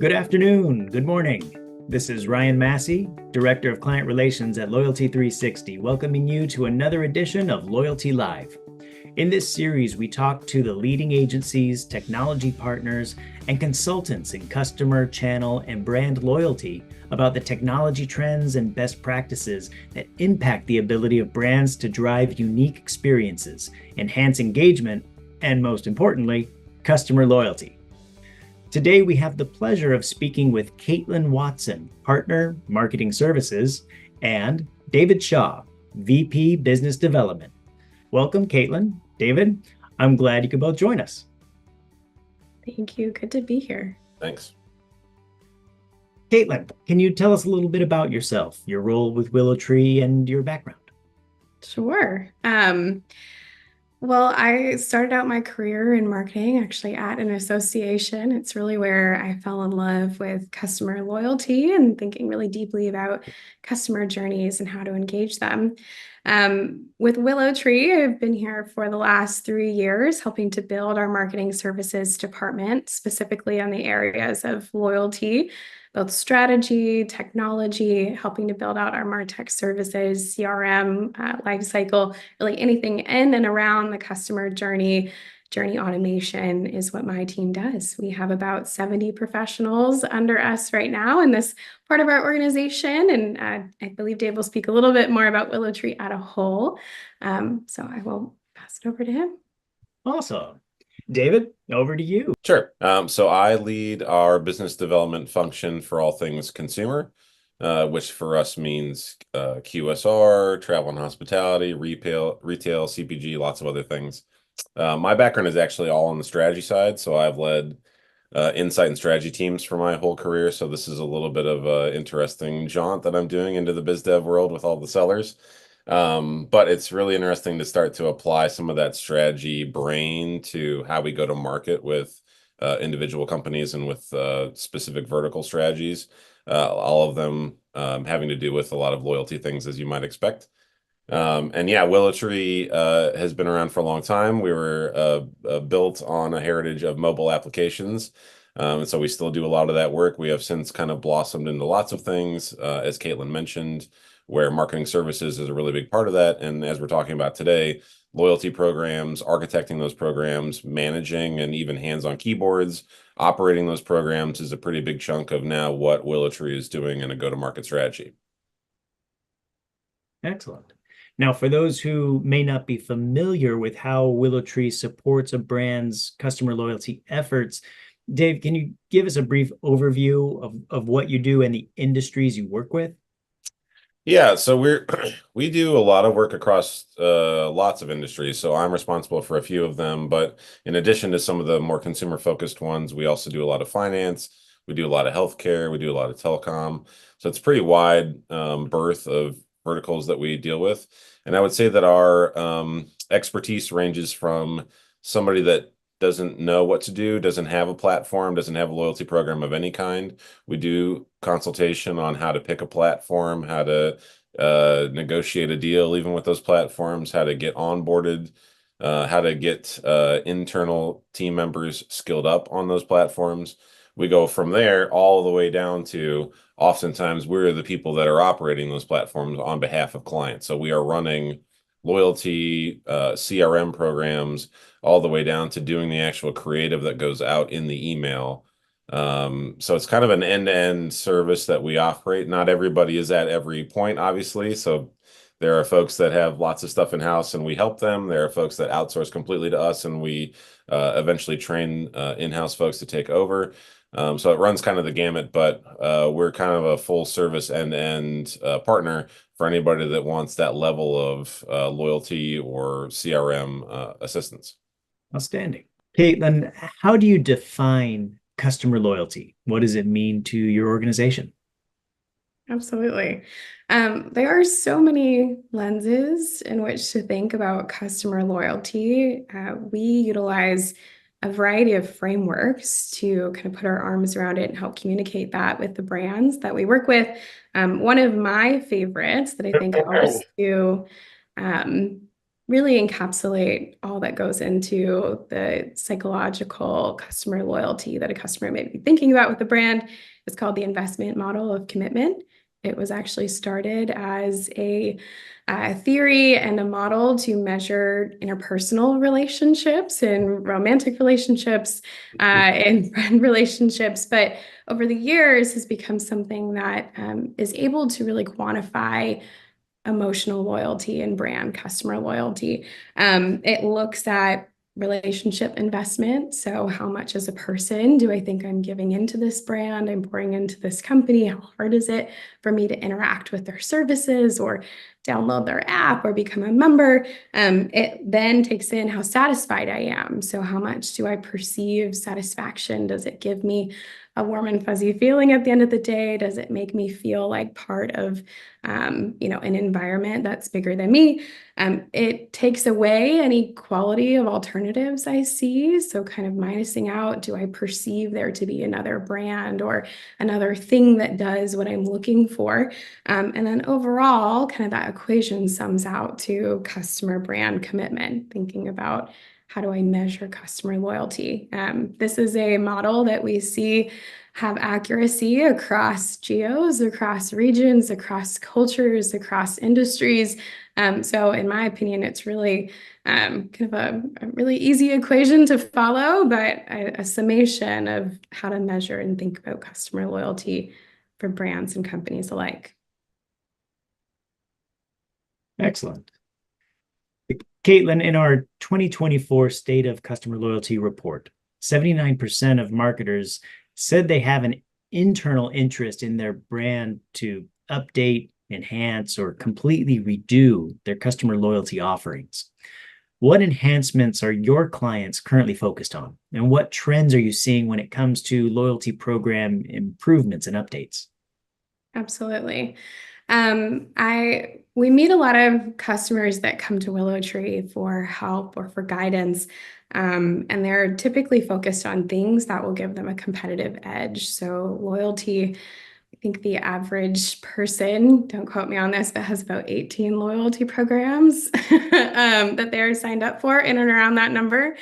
Good afternoon, good morning. This is Ryan Massey, Director of Client Relations at Loyalty360, welcoming you to another edition of Loyalty Live. In this series, we talk to the leading agencies, technology partners, and consultants in customer, channel, and brand loyalty about the technology trends and best practices that impact the ability of brands to drive unique experiences, enhance engagement, and most importantly, customer loyalty. Today, we have the pleasure of speaking with Caitlin Watson, Partner, Marketing Services, and David Shaw, VP Business Development. Welcome, Caitlin. David, I'm glad you could both join us. Thank you. Good to be here. Thanks. Caitlin, can you tell us a little bit about yourself, your role with WillowTree, and your background? Sure. Well, I started out my career in marketing actually at an association. It's really where I fell in love with customer loyalty and thinking really deeply about customer journeys and how to engage them. With WillowTree, I've been here for the last 3 years, helping to build our marketing services department, specifically on the areas of loyalty, both strategy, technology, helping to build out our MarTech services, CRM, lifecycle, really anything in and around the customer journey. Journey automation is what my team does. We have about 70 professionals under us right now in this part of our organization, and I believe Dave will speak a little bit more about WillowTree at a whole. So I will pass it over to him. Awesome. David, over to you. Sure. So I lead our business development function for all things consumer, which for us means QSR, travel and hospitality, retail, CPG, lots of other things. My background is actually all on the strategy side. So I've led insight and strategy teams for my whole career. So this is a little bit of an interesting jaunt that I'm doing into the biz dev world with all the sellers. But it's really interesting to start to apply some of that strategy brain to how we go to market with individual companies and with specific vertical strategies, all of them having to do with a lot of loyalty things, as you might expect. And yeah, WillowTree has been around for a long time. We were built on a heritage of mobile applications. And so we still do a lot of that work. We have since kind of blossomed into lots of things, as Caitlin mentioned, where marketing services is a really big part of that. And as we're talking about today, loyalty programs, architecting those programs, managing and even hands-on keyboards, operating those programs is a pretty big chunk of now what WillowTree is doing in a go-to-market strategy. Excellent. Now, for those who may not be familiar with how WillowTree supports a brand's customer loyalty efforts, Dave, can you give us a brief overview of what you do and the industries you work with? Yeah, so we do a lot of work across lots of industries. So I'm responsible for a few of them, but in addition to some of the more consumer focused ones, we also do a lot of finance. We do a lot of healthcare. We do a lot of telecom. So it's pretty wide berth of verticals that we deal with. And I would say that our expertise ranges from somebody that doesn't know what to do, doesn't have a platform, doesn't have a loyalty program of any kind. We do consultation on how to pick a platform, how to negotiate a deal, even with those platforms, how to get onboarded, how to get internal team members skilled up on those platforms. We go from there all the way down to oftentimes we're the people that are operating those platforms on behalf of clients. So we are running loyalty, CRM programs, all the way down to doing the actual creative that goes out in the email. So it's kind of an end-to-end service that we operate. Not everybody is at every point, obviously. So there are folks that have lots of stuff in-house and we help them. There are folks that outsource completely to us and we eventually train in-house folks to take over. So it runs kind of the gamut, but we're kind of a full service end-to-end partner for anybody that wants that level of loyalty or CRM assistance. Outstanding. Caitlin, how do you define customer loyalty? What does it mean to your organization? Absolutely. There are so many lenses in which to think about customer loyalty. We utilize a variety of frameworks to kind of put our arms around it and help communicate that with the brands that we work with. One of my favorites that I think helps to really encapsulate all that goes into the psychological customer loyalty that a customer may be thinking about with the brand. It's called the investment model of commitment. It was actually started as a theory and a model to measure interpersonal relationships and romantic relationships and friend relationships, but over the years has become something that is able to really quantify emotional loyalty and brand customer loyalty. It looks at relationship investment. So, how much as a person do I think I'm giving into this brand? I'm pouring into this company. How hard is it for me to interact with their services or download their app or become a member? It then takes in how satisfied I am. So, how much do I perceive satisfaction? Does it give me a warm and fuzzy feeling at the end of the day? Does it make me feel like part of, an environment that's bigger than me? It takes away any quality of alternatives I see. So kind of minusing out, do I perceive there to be another brand or another thing that does what I'm looking for? And then overall, kind of that equation sums out to customer brand commitment, thinking about how do I measure customer loyalty? This is a model that we see have accuracy across geos, across regions, across cultures, across industries. So in my opinion, it's really kind of a really easy equation to follow, but a summation of how to measure and think about customer loyalty for brands and companies alike. Excellent. Caitlin, in our 2024 State of Customer Loyalty report, 79% of marketers said they have an internal interest in their brand to update, enhance, or completely redo their customer loyalty offerings. What enhancements are your clients currently focused on? And what trends are you seeing when it comes to loyalty program improvements and updates? Absolutely. We meet a lot of customers that come to WillowTree for help or for guidance, and they're typically focused on things that will give them a competitive edge. So loyalty, I think the average person, don't quote me on this, but has about 18 loyalty programs that they're signed up for in and around that number.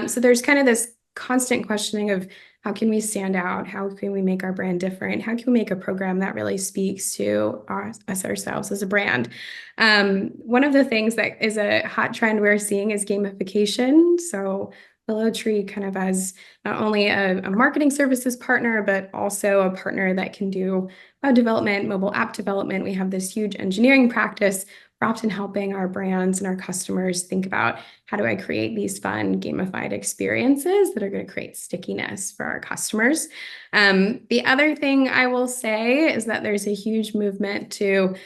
So there's kind of this constant questioning of how can we stand out? How can we make our brand different? How can we make a program that really speaks to us ourselves as a brand? One of the things that is a hot trend we're seeing is gamification. So WillowTree kind of as not only a marketing services partner, but also a partner that can do web development, mobile app development. We have this huge engineering practice. We're often helping our brands and our customers think about how do I create these fun gamified experiences that are going to create stickiness for our customers. The other thing I will say is that there's a huge movement to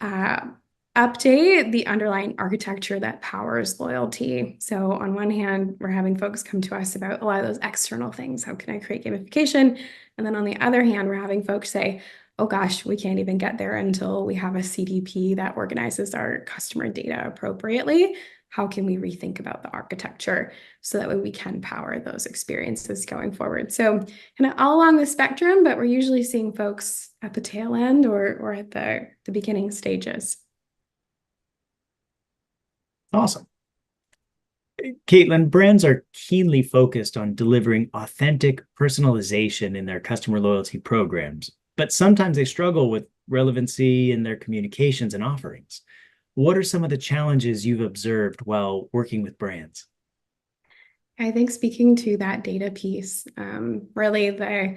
update the underlying architecture that powers loyalty. So on one hand, we're having folks come to us about a lot of those external things. How can I create gamification? And then on the other hand, we're having folks say, oh gosh, we can't even get there until we have a CDP that organizes our customer data appropriately. How can we rethink about the architecture so that way we can power those experiences going forward? So kind of all along the spectrum, but we're usually seeing folks at the tail end or at the beginning stages. Awesome. Caitlin, brands are keenly focused on delivering authentic personalization in their customer loyalty programs, but sometimes they struggle with relevancy in their communications and offerings. What are some of the challenges you've observed while working with brands? I think speaking to that data piece, really the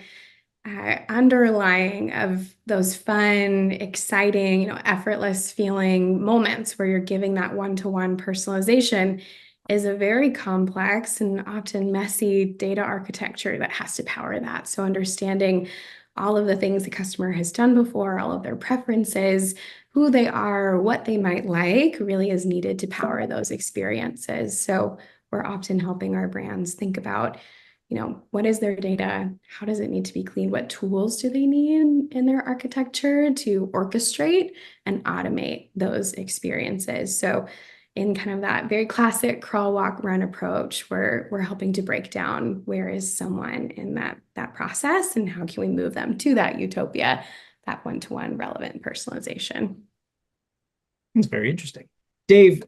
underlying of those fun, exciting, effortless feeling moments where you're giving that one-to-one personalization is a very complex and often messy data architecture that has to power that. So understanding all of the things the customer has done before, all of their preferences, who they are, what they might like, really is needed to power those experiences. So we're often helping our brands think about, what is their data? How does it need to be cleaned? What tools do they need in their architecture to orchestrate and automate those experiences? So in kind of that very classic crawl, walk, run approach, we're helping to break down where is someone in that process and how can we move them to that utopia, that one-to-one relevant personalization. That's very interesting. Dave,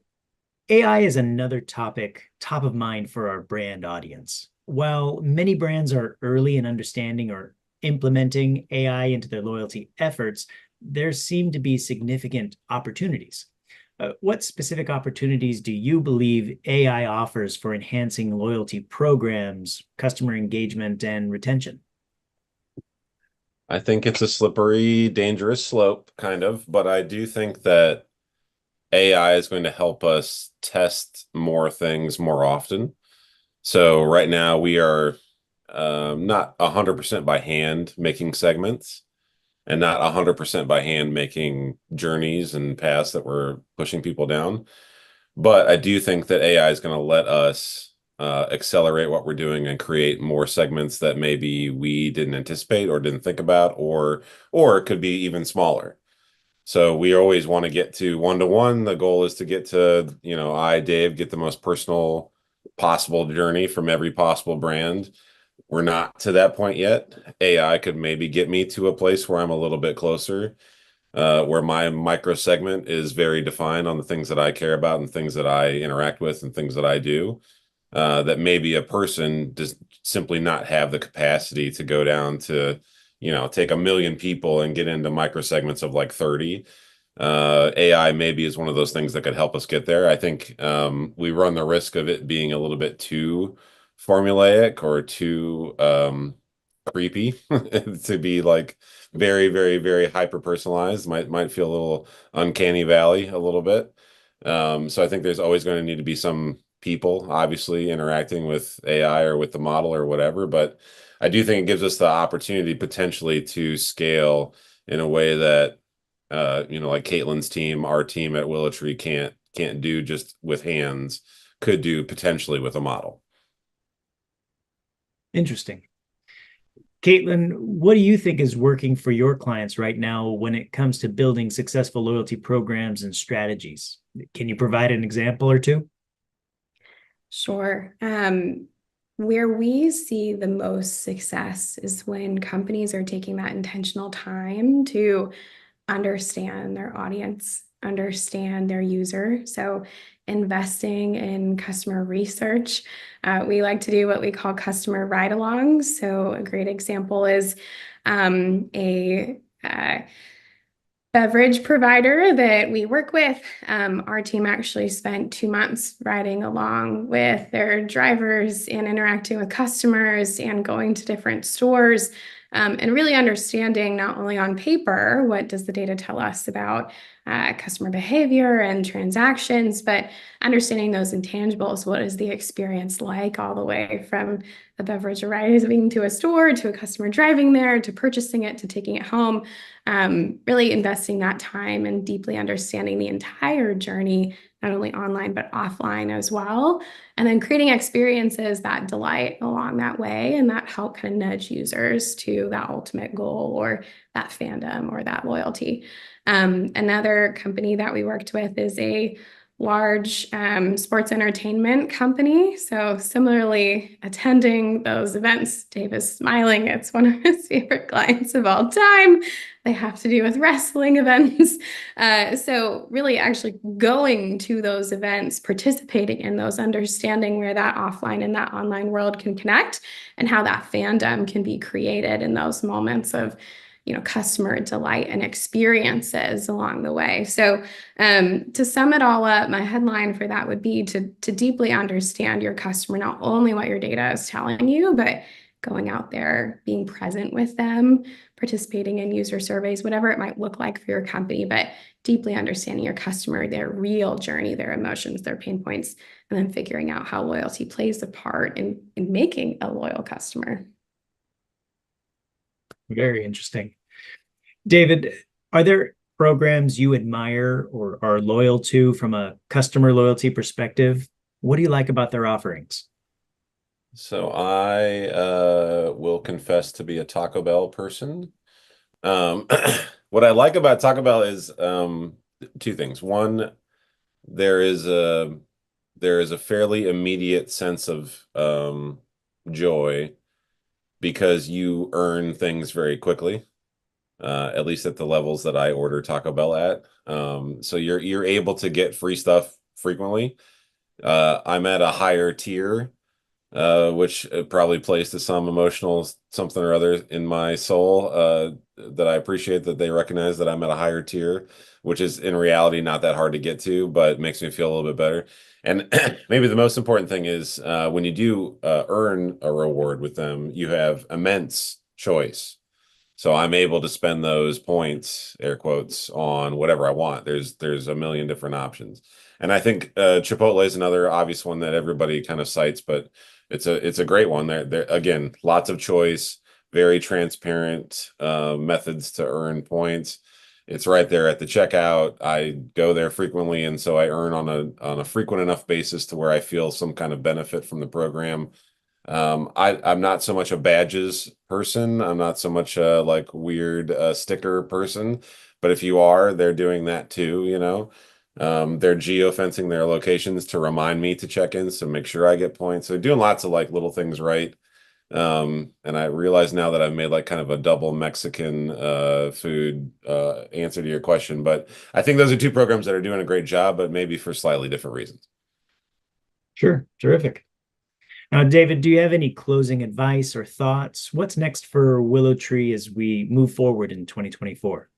AI is another topic top of mind for our brand audience. While many brands are early in understanding or implementing AI into their loyalty efforts, there seem to be significant opportunities. What specific opportunities do you believe AI offers for enhancing loyalty programs, customer engagement, and retention? I think it's a slippery, dangerous slope, kind of, but I do think that AI is going to help us test more things more often. So right now we are not 100% by hand making segments and not 100% by hand making journeys and paths that we're pushing people down. But I do think that AI is going to let us accelerate what we're doing and create more segments that maybe we didn't anticipate or didn't think about, or it could be even smaller. So we always want to get to one-to-one. The goal is to get to, Dave, get the most personal possible journey from every possible brand. We're not to that point yet. AI could maybe get me to a place where I'm a little bit closer, where my micro segment is very defined on the things that I care about and things that I interact with and things that I do. That maybe a person does simply not have the capacity to go down to, take 1 million people and get into micro segments of like 30. AI maybe is one of those things that could help us get there. I think we run the risk of it being a little bit too formulaic or too creepy to be like very, very, very hyper personalized. Might feel a little uncanny valley a little bit. So I think there's always going to need to be some people obviously interacting with AI or with the model or whatever, but I do think it gives us the opportunity potentially to scale in a way that like Caitlin's team, our team at WillowTree can't do just with hands, could do potentially with a model. Interesting. Caitlin, what do you think is working for your clients right now when it comes to building successful loyalty programs and strategies? Can you provide an example or two? Sure. Where we see the most success is when companies are taking that intentional time to understand their audience, understand their user. So investing in customer research. We like to do what we call customer ride-alongs. So a great example is a beverage provider that we work with. Our team actually spent 2 months riding along with their drivers and interacting with customers and going to different stores, and really understanding not only on paper, what does the data tell us about customer behavior and transactions, but understanding those intangibles. What is the experience like all the way from the beverage arriving to a store, to a customer driving there, to purchasing it, to taking it home. Really investing that time and deeply understanding the entire journey, not only online, but offline as well. And then creating experiences that delight along that way and that help kind of nudge users to that ultimate goal or that fandom or that loyalty. Another company that we worked with is a large sports entertainment company. So similarly, attending those events, Dave is smiling. It's one of his favorite clients of all time. They have to do with wrestling events. So really actually going to those events, participating in those, understanding where that offline and that online world can connect and how that fandom can be created in those moments of customer delight and experiences along the way. So to sum it all up, my headline for that would be to deeply understand your customer, not only what your data is telling you, but going out there, being present with them, participating in user surveys, whatever it might look like for your company, but deeply understanding your customer, their real journey, their emotions, their pain points, and then figuring out how loyalty plays a part in making a loyal customer. Very interesting. David, are there programs you admire or are loyal to from a customer loyalty perspective? What do you like about their offerings? So I will confess to be a Taco Bell person. What I like about Taco Bell is two things. One, there is a fairly immediate sense of joy because you earn things very quickly, at least at the levels that I order Taco Bell at. So you're able to get free stuff frequently. I'm at a higher tier, which probably plays to some emotional something or other in my soul, that I appreciate that they recognize that I'm at a higher tier, which is in reality not that hard to get to, but makes me feel a little bit better. And maybe the most important thing is when you do earn a reward with them, you have immense choice. So I'm able to spend those points, air quotes, on whatever I want. There's a million different options. And I think Chipotle is another obvious one that everybody kind of cites, but it's a great one. There again, lots of choice, very transparent methods to earn points. It's right there at the checkout. I go there frequently, and so I earn on a frequent enough basis to where I feel some kind of benefit from the program. I'm not so much a badges person. I'm not so much a like weird sticker person. But if you are, they're doing that too, you know. They're geo-fencing their locations to remind me to check in, so make sure I get points. So doing lots of like little things right. And I realize now that I've made like kind of a double Mexican food answer to your question. But I think those are two programs that are doing a great job, but maybe for slightly different reasons. Sure. Terrific. Now, David, do you have any closing advice or thoughts? What's next for WillowTree as we move forward in 2024?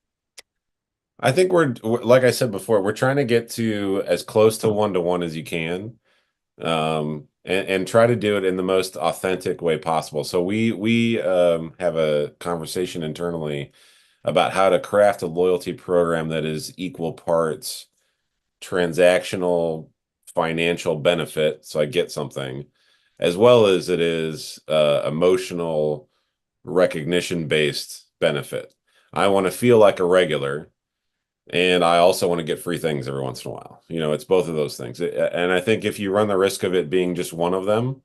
I think like I said before, we're trying to get to as close to one as you can, and try to do it in the most authentic way possible. So we have a conversation internally about how to craft a loyalty program that is equal parts transactional financial benefit, so I get something, as well as it is emotional recognition based benefit. I want to feel like a regular, and I also want to get free things every once in a while. You know, it's both of those things. And I think if you run the risk of it being just one of them,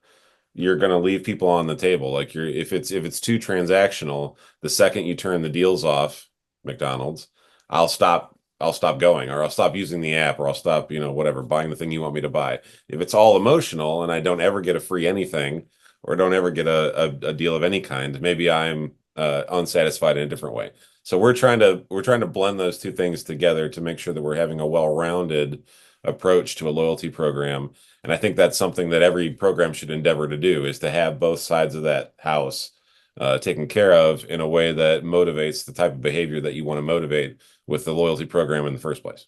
you're going to leave people on the table. Like if it's too transactional, the second you turn the deals off, McDonald's, I'll stop going, or I'll stop using the app, or I'll stop, whatever, buying the thing you want me to buy. If it's all emotional and I don't ever get a free anything, or don't ever get a deal of any kind, maybe I'm unsatisfied in a different way. So we're trying to blend those two things together to make sure that we're having a well-rounded approach to a loyalty program. And I think that's something that every program should endeavor to do, is to have both sides of that house taken care of in a way that motivates the type of behavior that you want to motivate with the loyalty program in the first place.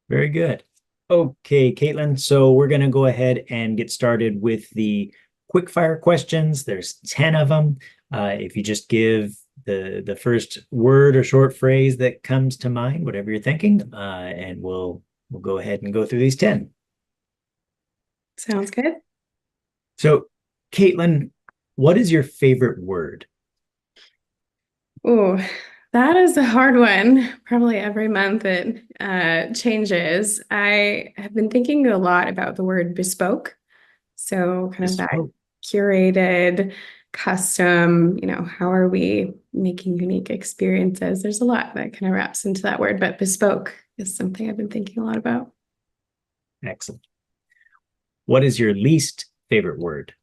Very good. Okay, Caitlin. So we're going to go ahead and get started with the quick fire questions. There's 10 of them. If you just give the first word or short phrase that comes to mind, whatever you're thinking, and we'll go ahead and go through these 10. Sounds good. So, Caitlin, what is your favorite word? Oh, that is a hard one. Probably every month it changes. I have been thinking a lot about the word bespoke. So kind of that curated, custom, how are we making unique experiences? There's a lot that kind of wraps into that word, but bespoke is something I've been thinking a lot about. Excellent. What is your least favorite word?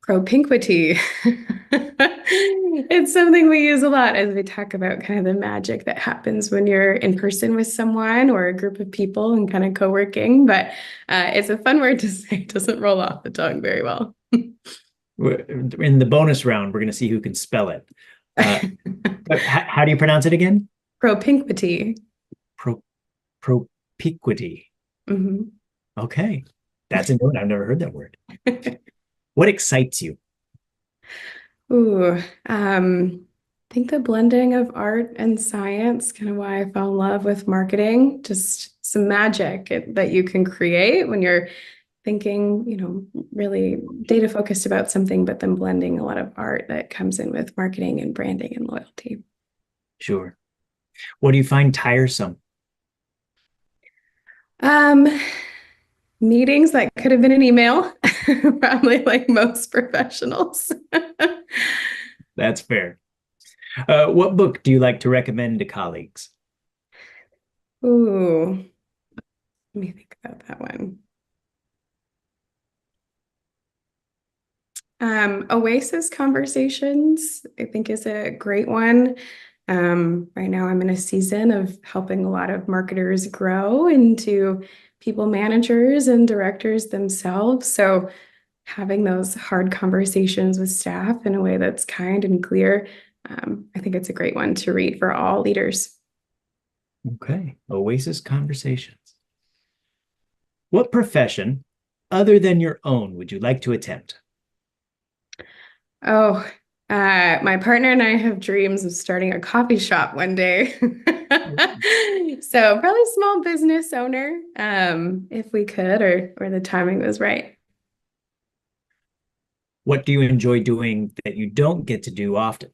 Propinquity. It's something we use a lot as we talk about kind of the magic that happens when you're in person with someone or a group of people and kind of co-working. But it's a fun word to say. It doesn't roll off the tongue very well. In the bonus round, we're going to see who can spell it. How do you pronounce it again? Propinquity. Propinquity. Mm-hmm. Okay. That's a new one. I've never heard that word. What excites you? Ooh, I think the blending of art and science, kind of why I fell in love with marketing, just some magic that you can create when you're thinking, really data focused about something, but then blending a lot of art that comes in with marketing and branding and loyalty. Sure. What do you find tiresome? Meetings that could have been an email, probably like most professionals. That's fair. What book do you like to recommend to colleagues? Ooh, let me think about that one. Oasis Conversations, I think, is a great one. Right now I'm in a season of helping a lot of marketers grow into people managers and directors themselves. So having those hard conversations with staff in a way that's kind and clear, I think it's a great one to read for all leaders. Okay, Oasis Conversations. What profession, other than your own, would you like to attempt? Oh, my partner and I have dreams of starting a coffee shop one day. So probably small business owner, if we could, or the timing was right. What do you enjoy doing that you don't get to do often?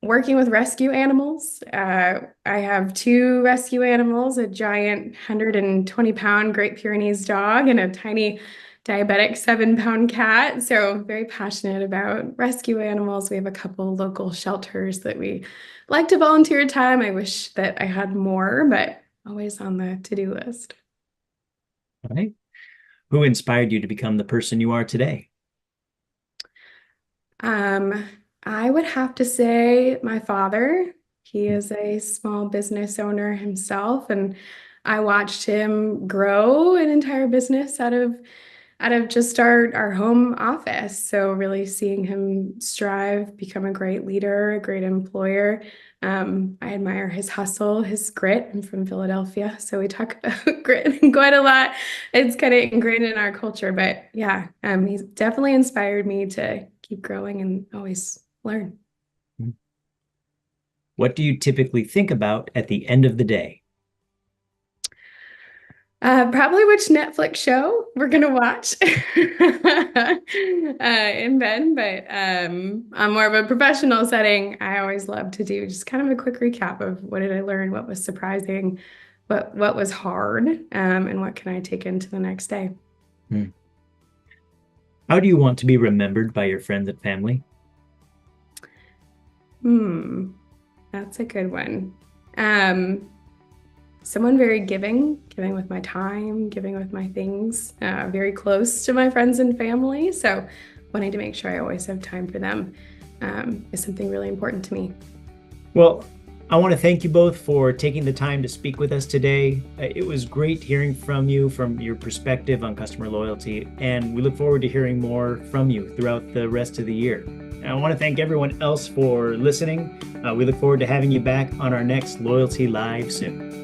Working with rescue animals. I have two rescue animals, a giant 120-pound Great Pyrenees dog and a tiny diabetic 7-pound cat. So very passionate about rescue animals. We have a couple local shelters that we like to volunteer time. I wish that I had more, but always on the to-do list. All right. Who inspired you to become the person you are today? I would have to say my father. He is a small business owner himself, and I watched him grow an entire business out of just our home office. So really seeing him strive, become a great leader, a great employer. I admire his hustle, his grit. I'm from Philadelphia, so we talk about grit quite a lot. It's kind of ingrained in our culture, but yeah, he's definitely inspired me to keep growing and always learn. What do you typically think about at the end of the day? Probably which Netflix show we're gonna watch in bed, but on more of a professional setting, I always love to do just kind of a quick recap of what did I learn, what was surprising, what was hard, and what can I take into the next day. How do you want to be remembered by your friends and family? That's a good one. Someone very giving with my time, giving with my things, very close to my friends and family. So wanting to make sure I always have time for them is something really important to me. Well, I want to thank you both for taking the time to speak with us today. It was great hearing from you, from your perspective on customer loyalty, and we look forward to hearing more from you throughout the rest of the year. And I want to thank everyone else for listening. We look forward to having you back on our next Loyalty Live soon.